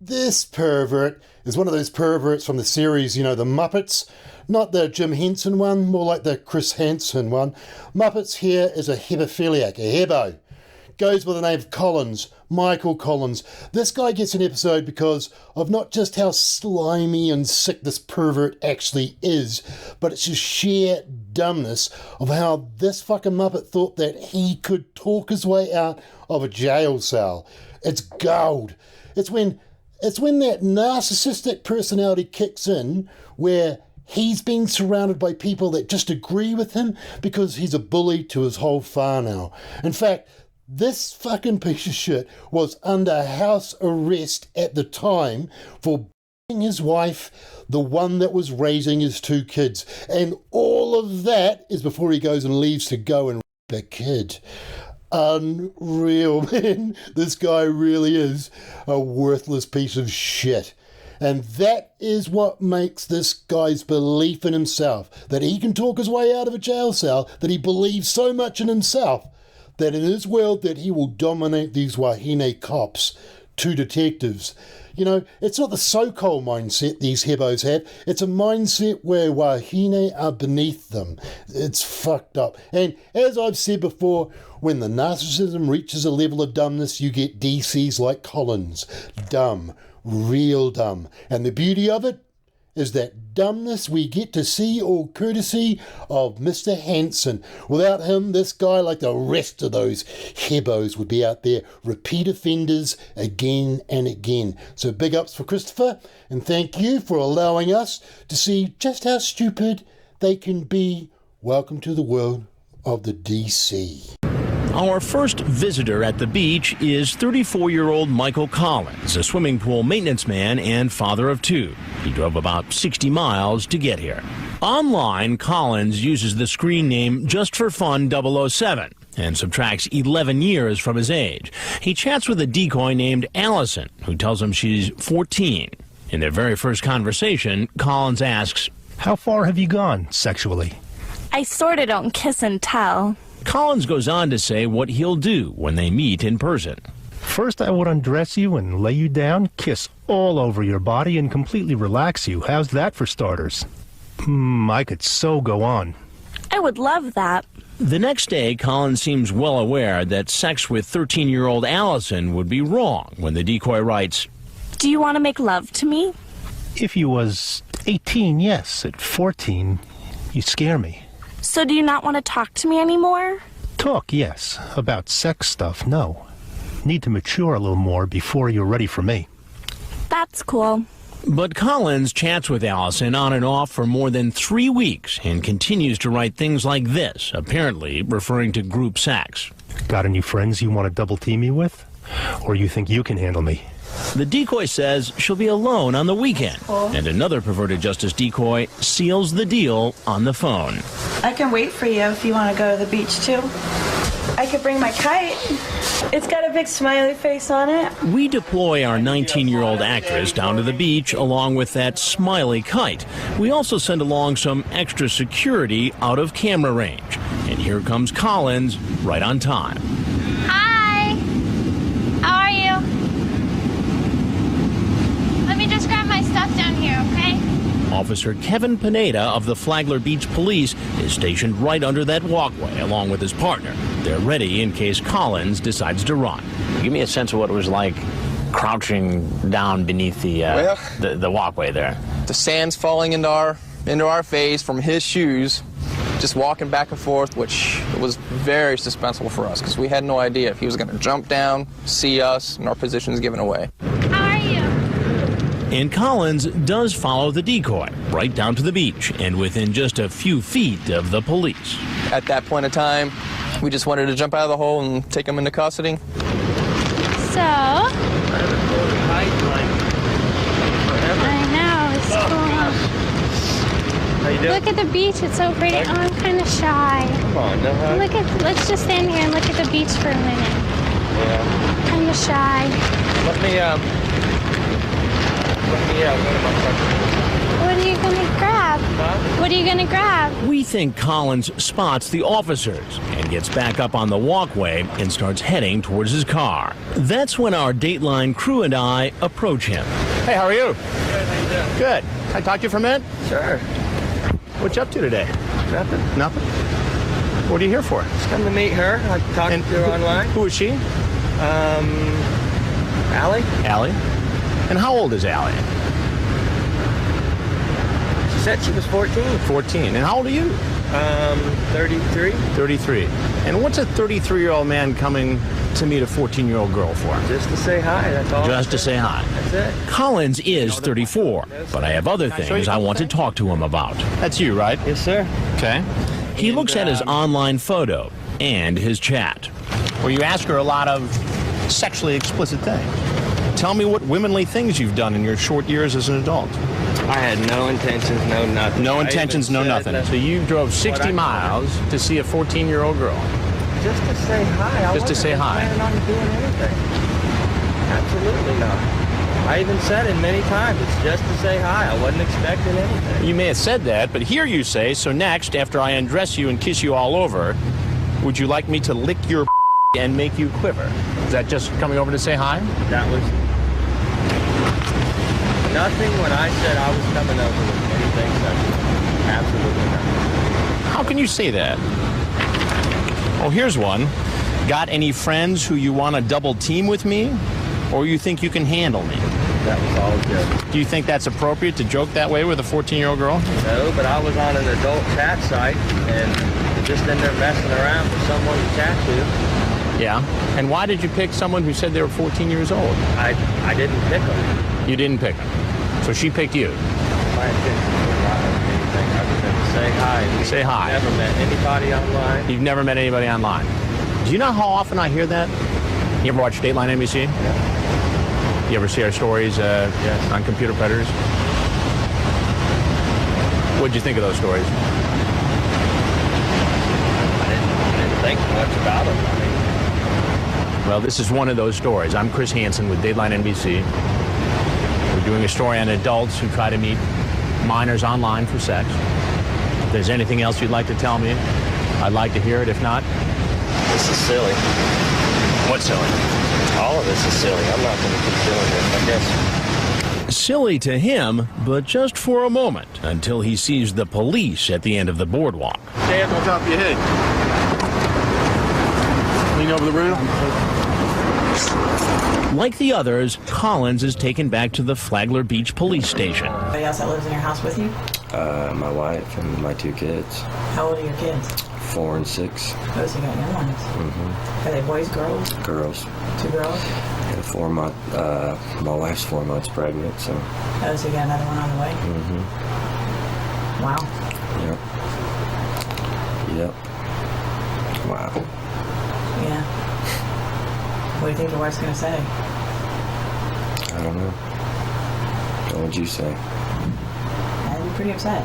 This pervert is one of those perverts from the series, you know, The Muppets. Not the Jim Henson one, more like the Chris Hansen one. Muppets here is a hebephiliac, a hebo. Goes by the name of Collins, Michael Collins. This guy gets an episode because of not just how slimy and sick this pervert actually is, but it's just sheer dumbness of how this fucking Muppet thought that he could talk his way out of a jail cell. It's gold. It's when that narcissistic personality kicks in where he's being surrounded by people that just agree with him because he's a bully to his whole whānau. In fact, this fucking piece of shit was under house arrest at the time for beating his wife, the one that was raising his two kids. And all of that is before he goes and leaves to go and rape a kid. Unreal, man. This guy really is a worthless piece of shit. And that is what makes this guy's belief in himself, that he can talk his way out of a jail cell, that he believes so much in himself, that in his world that he will dominate these Wahine cops, two detectives. You know, it's not the so-called mindset these hebos have. It's a mindset where Wahine are beneath them. It's fucked up. And as I've said before, when the narcissism reaches a level of dumbness, you get DCs like Collins. Dumb. Real dumb. And the beauty of it is that dumbness we get to see all courtesy of Mr. Hansen. Without him, this guy, like the rest of those hebos, would be out there repeat offenders again and again. So big ups for Christopher, and thank you for allowing us to see just how stupid they can be. Welcome to the world of the DC. Our first visitor at the beach is 34-year-old Michael Collins, a swimming pool maintenance man and father of two. He drove about 60 miles to get here. Online, Collins uses the screen name Just for Fun 007 and subtracts 11 years from his age. He chats with a decoy named Allison, who tells him she's 14. In their very first conversation, Collins asks, "How far have you gone sexually?" I sorta don't kiss and tell. Collins goes on to say what he'll do when they meet in person. "First, I would undress you and lay you down, kiss all over your body, and completely relax you. How's that for starters?" I could so go on. I would love that. The next day, Collins seems well aware that sex with 13-year-old Allison would be wrong when the decoy writes, Do you want to make love to me? If you was 18, yes. At 14, you scare me. So do you not want to talk to me anymore? Talk, yes. About sex stuff, no. Need to mature a little more before you're ready for me. That's cool. But Collins chats with Allison on and off for more than 3 weeks and continues to write things like this, apparently referring to group sex. Got any friends you want to double team me with? Or you think you can handle me? The decoy says she'll be alone on the weekend, and another perverted justice decoy seals the deal on the phone. I can wait for you if you want to go to the beach too. I could bring my kite. It's got a big smiley face on it. We deploy our 19-year-old actress down to the beach along with that smiley kite. We also send along some extra security out of camera range. And here comes Collins right on time. Hi. How are you? Let me just grab my stuff down here, okay? Officer Kevin Pineda of the Flagler Beach Police is stationed right under that walkway along with his partner. They're ready in case Collins decides to run. Give me a sense of what it was like crouching down beneath the walkway there. The sand's falling into our face from his shoes, just walking back and forth, which was very suspenseful for us because we had no idea if he was going to jump down, see us, and our positions given away. How are you? And Collins does follow the decoy right down to the beach and within just a few feet of the police. At that point in time, we just wanted to jump out of the hole and take him into custody. So, I know, it's cool. How you doing? Look at the beach, it's so pretty. Oh, I'm kind of shy. Come on, no hug. Let's just stand here and look at the beach for a minute. Yeah. Kind of shy. Let me go to my truck. What are you gonna grab? grab? What are you gonna grab? We think Collins spots the officers and gets back up on the walkway and starts heading towards his car. That's when our Dateline crew and I approach him. Hey, how are you? Good, how you doing? Good. Can I talk to you for a minute? Sure. What you up to today? Nothing. Nothing? What are you here for? Just come to meet her. I talked to her online. Who is she? Allie? Allie. And how old is Allie? She said she was 14. 14. And how old are you? 33. 33. And what's a 33-year-old man coming to meet a 14-year-old girl for? Just to say hi, that's all. Just to say hi. That's it. Collins is 34, but I have other things I want to talk to him about. That's you, right? Yes, sir. Okay. He looks at his online photo and his chat, where you ask her a lot of sexually explicit things. Tell me what womanly things you've done in your short years as an adult. I had no intentions, no nothing. No intentions, no nothing. So you drove 60 miles to see a 14-year-old girl. Just to say hi. Just to say hi. I wasn't planning on doing anything. Absolutely not. I even said it many times. It's just to say hi. I wasn't expecting anything. You may have said that, but here you say, so next, after I undress you and kiss you all over, would you like me to lick your and make you quiver? Is that just coming over to say hi? That was nothing when I said I was coming over with anything sexual. Absolutely nothing. How can you say that? Oh, here's one. Got any friends who you want to double team with me? Or you think you can handle me? That was all good. Do you think that's appropriate to joke that way with a 14-year-old girl? No, but I was on an adult chat site and just in there messing around for someone to chat to. Yeah. And why did you pick someone who said they were 14 years old? I didn't pick them. You didn't pick them. So she picked you. My intention was not anything other than to say hi. Say hi. Never met anybody online. You've never met anybody online. Do you know how often I hear that? You ever watch Dateline NBC? Yeah. You ever see our stories Yes. on computer predators? What'd you think of those stories? I didn't think much about them. I mean, Well, this is one of those stories. I'm Chris Hansen with Dateline NBC. We're doing a story on adults who try to meet minors online for sex. If there's anything else you'd like to tell me, I'd like to hear it. If not, this is silly. what's silly? All of this is silly. I'm not going to keep doing this, I guess. Silly to him, but just for a moment, until he sees the police at the end of the boardwalk. Stand on top of your head. Lean over the rail. Like the others, Collins is taken back to the Flagler Beach police station. Anybody else that lives in your house with you? My wife and my 2 kids. How old are your kids? 4 and 6. Oh, so you got young ones. Mm-hmm. Are they boys, girls? Girls. 2 girls? And 4 months. My wife's 4 months pregnant, so. Oh, so you got another one on the way? Mm-hmm. Wow. Yep. Wow. Yeah. What do you think your wife's going to say? I don't know. What would you say? I'd be pretty upset.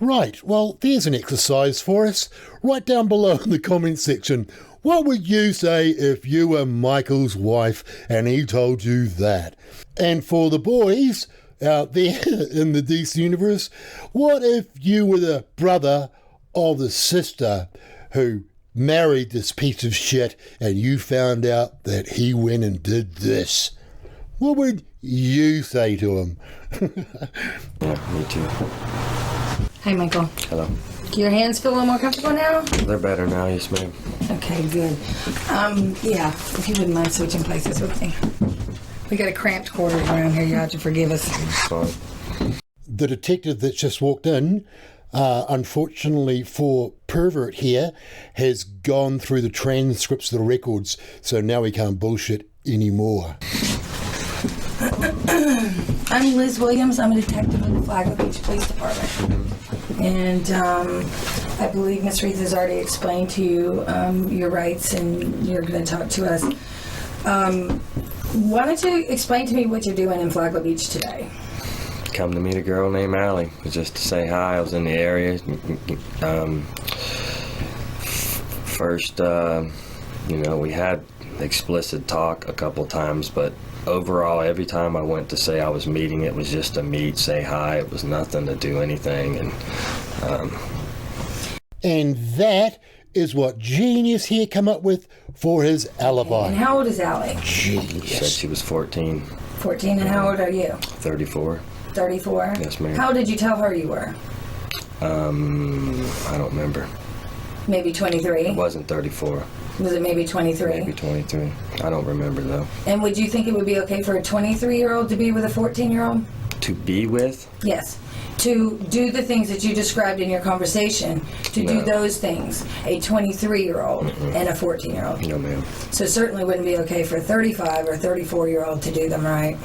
Right, well, there's an exercise for us. Write down below in the comment section, what would you say if you were Michael's wife and he told you that? And for the boys out there in the DC universe, what if you were the brother or the sister who married this piece of shit and you found out that he went and did this? What would you say to him? Yeah, me too. Hi, Michael. Hello. Do your hands feel a little more comfortable now? They're better now, yes, ma'am. Okay, good. Yeah, if you wouldn't mind switching places with me. We got a cramped quarters around here. You have to forgive us. Fine. The detective that's just walked in, unfortunately for Pervert here, has gone through the transcripts of the records, so now he can't bullshit anymore. I'm Liz Williams. I'm a detective with the Flagler Beach Police Department. And I believe Ms. Reeves has already explained to you your rights, and you're going to talk to us. Why don't you explain to me what you're doing in Flagler Beach today? Come to meet a girl named Allie. Just to say hi. I was in the area. First, we had explicit talk a couple times, but overall, every time I went to say I was meeting, it was just to meet, say hi. It was nothing to do anything. And that is what Genius here come up with for his alibi. And how old is Allie? Genius. Said she was 14. 14, and how old are you? 34. 34? Yes, ma'am. How did you tell her you were? I don't remember. Maybe 23? It wasn't 34. Was it maybe 23? Maybe 23. I don't remember, though. And would you think it would be okay for a 23-year-old to be with a 14-year-old? To be with? Yes. To do the things that you described in your conversation, to do those things, a 23-year-old and a 14-year-old. No, ma'am. So certainly wouldn't be okay for a 35 or 34-year-old to do them, right?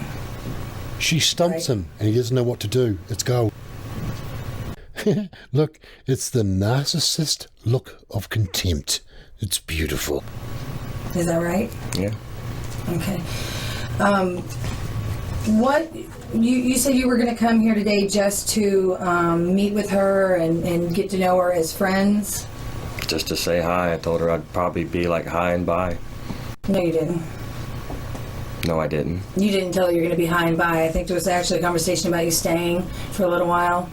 She stumps him, and he doesn't know what to do. It's gold. Look, it's the narcissist look of contempt. It's beautiful. Is that right? Yeah. Okay. What you said you were going to come here today just to meet with her and get to know her as friends? Just to say hi. I told her I'd probably be like hi and bye. No, you didn't. No, I didn't. You didn't tell her you're going to be hi and bye. I think there was actually a conversation about you staying for a little while.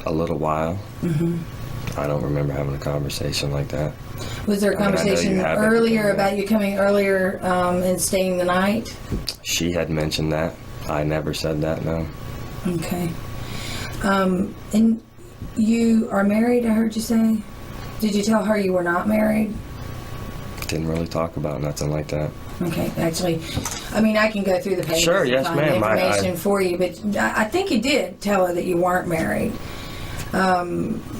A little while? Mm-hmm. I don't remember having a conversation like that. Was there a conversation earlier about you coming earlier and staying the night? She had mentioned that. I never said that, no. Okay. And you are married, I heard you say? Did you tell her you were not married? Didn't really talk about nothing like that. Okay, actually, I mean, I can go through the pages Sure, and yes, find ma'am. information for you, but I think you did tell her that you weren't married,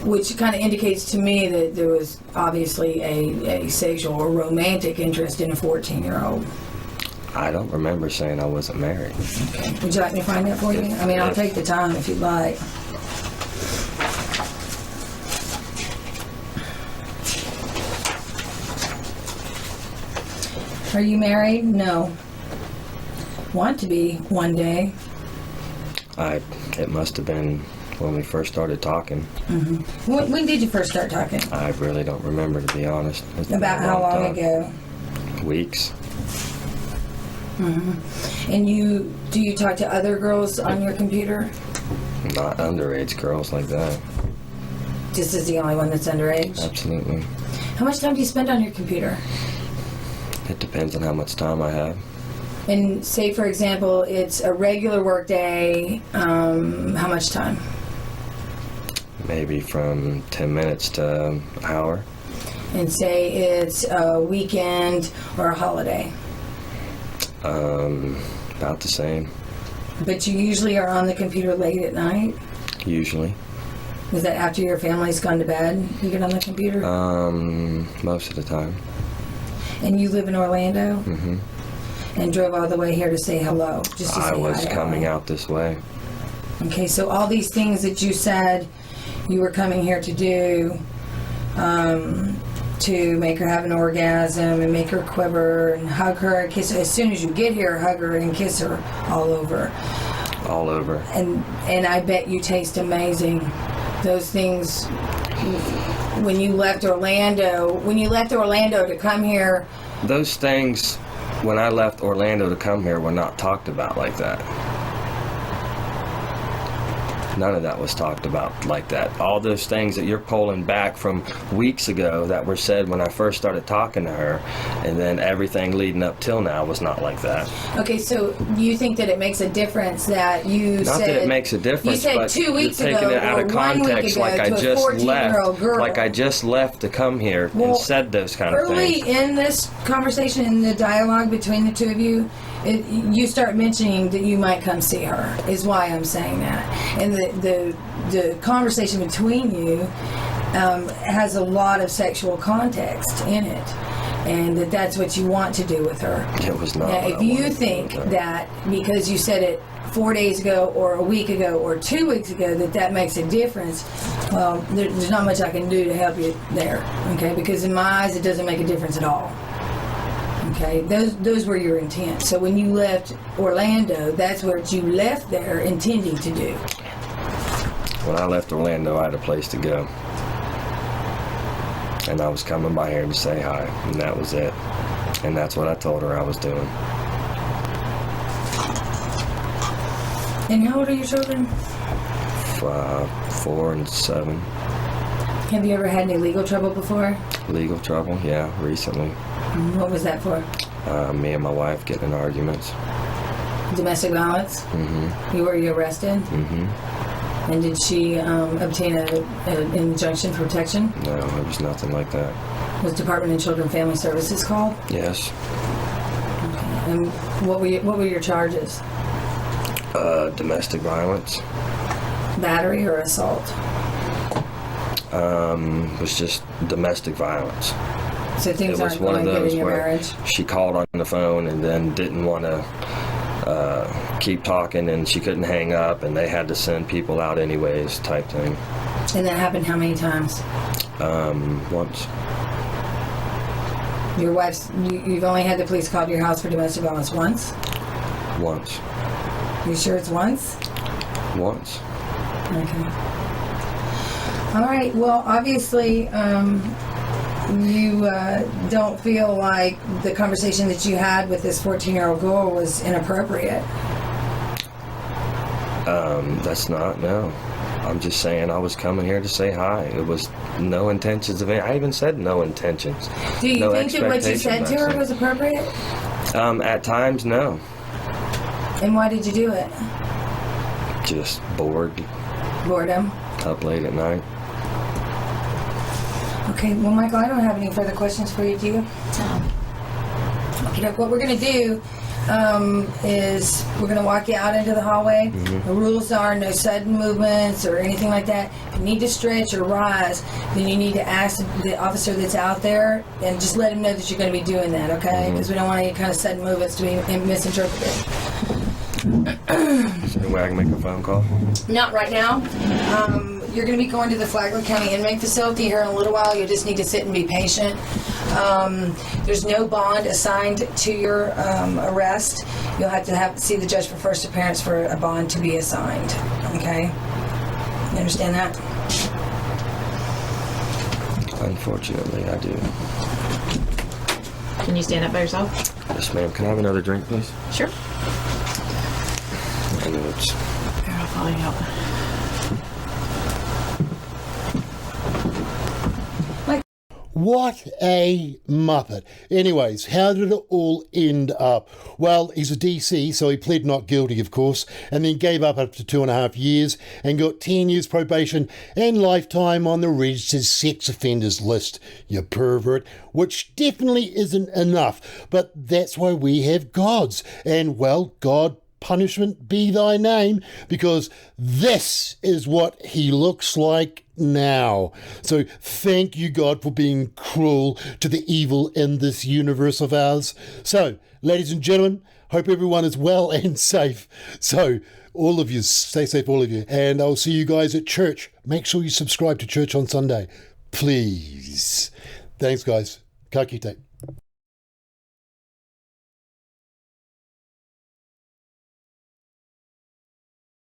which kind of indicates to me that there was obviously a sexual or romantic interest in a 14-year-old. I don't remember saying I wasn't married. Okay. Would you like me to find that for you? I mean, I'll take the time if you'd like. Are you married? No. Want to be one day? It must have been when we first started talking. Mm-hmm. When did you first start talking? I really don't remember, to be honest. About how long ago? Weeks. Mm-hmm. And do you talk to other girls on your computer? Not underage girls like that. This is the only one that's underage? Absolutely. How much time do you spend on your computer? It depends on how much time I have. And say, for example, it's a regular work day, how much time? Maybe from 10 minutes to an hour. And say it's a weekend or a holiday? About the same. But you usually are on the computer late at night? Usually. Is that after your family's gone to bed, you get on the computer? Most of the time. And you live in Orlando? Mm-hmm. And drove all the way here to say hello? Just to say I was hi coming out this way. Okay, so all these things that you said you were coming here to do, to make her have an orgasm and make her quiver and hug her and kiss her. As soon as you get here, hug her and kiss her all over. All over. And I bet you taste amazing. Those things, when you left Orlando to come here. Those things, when I left Orlando to come here, were not talked about like that. None of that was talked about like that. All those things that you're pulling back from weeks ago that were said when I first started talking to her, and then everything leading up till now was not like that. Okay, so you think that it makes a difference that you not said... that it makes a difference, you said but 2 weeks you're taking ago it out or of 1 week context, ago like I to a just 14-year-old girl. like I just left to come here and said those kind of Early things. in this conversation, in the dialogue between the two of you, you start mentioning that you might come see her, is why I'm saying that. And the conversation between you has a lot of sexual context in it, and that's what you want to do with her. It was not. Now, if you think that because you said it 4 days ago or a week ago or 2 weeks ago that makes a difference, well, there's not much I can do to help you there, okay? Because in my eyes, it doesn't make a difference at all. Okay, those were your intent. So when you left Orlando, that's what you left there intending to do. When I left Orlando, I had a place to go. And I was coming by here to say hi, and that was it. And that's what I told her I was doing. And how old are your children? 4 and 7. Have you ever had any legal trouble before? Legal trouble? Yeah, recently. What was that for? Me and my wife getting in arguments. Domestic violence? Mm-hmm. Were you arrested? Mm-hmm. And did she obtain an injunction for protection? No, it was nothing like that. Was Department of Children and Family Services called? Yes. Okay. And what were your charges? Domestic violence. Battery or assault? Was just domestic violence. So things aren't going good in your marriage? She called on the phone and then didn't want to keep talking, and she couldn't hang up, and they had to send people out anyways, type thing. And that happened how many times? Once. Your wife's, you've only had the police called to your house for domestic violence once? Once. You sure it's once? Once. Okay. All right. Well, obviously, you don't feel like the conversation that you had with this 14-year-old girl was inappropriate. That's not, no. I'm just saying I was coming here to say hi. It was no intentions of it. I even said no intentions. Do you no think that what you said to her was appropriate? At times, no. And why did you do it? Just bored. Boredom? Up late at night. Okay, well, Michael, I don't have any further questions for you, do you? No. Okay, what we're going to do is we're going to walk you out into the hallway. Mm-hmm. The rules are no sudden movements or anything like that. If you need to stretch or rise, then you need to ask the officer that's out there and just let him know that you're going to be doing that, okay? Because we don't want any kind of sudden movements to be misinterpreted. Is there any way I can make a phone call? Not right now. You're going to be going to the Flagler County Inmate Facility here in a little while. You'll just need to sit and be patient. There's no bond assigned to your arrest. You'll have to see the judge for first appearance for a bond to be assigned. Okay? You understand that? Unfortunately, I do. Can you stand up by yourself? Yes, ma'am. Can I have another drink, please? Sure. I know it's... Here, I'll follow you out. What a muppet. Anyways, how did it all end up? Well, he's a DC, so he pled not guilty, of course, and then gave up after 2.5 years and got 10 years probation and lifetime on the registered sex offenders list, you pervert, which definitely isn't enough. But that's why we have gods. And, well, God punishment be thy name, because this is what he looks like now. So thank you, God, for being cruel to the evil in this universe of ours. So, ladies and gentlemen, hope everyone is well and safe. So, all of you, stay safe, all of you. And I'll see you guys at church. Make sure you subscribe to church on Sunday. Please. Thanks, guys. Ka kite.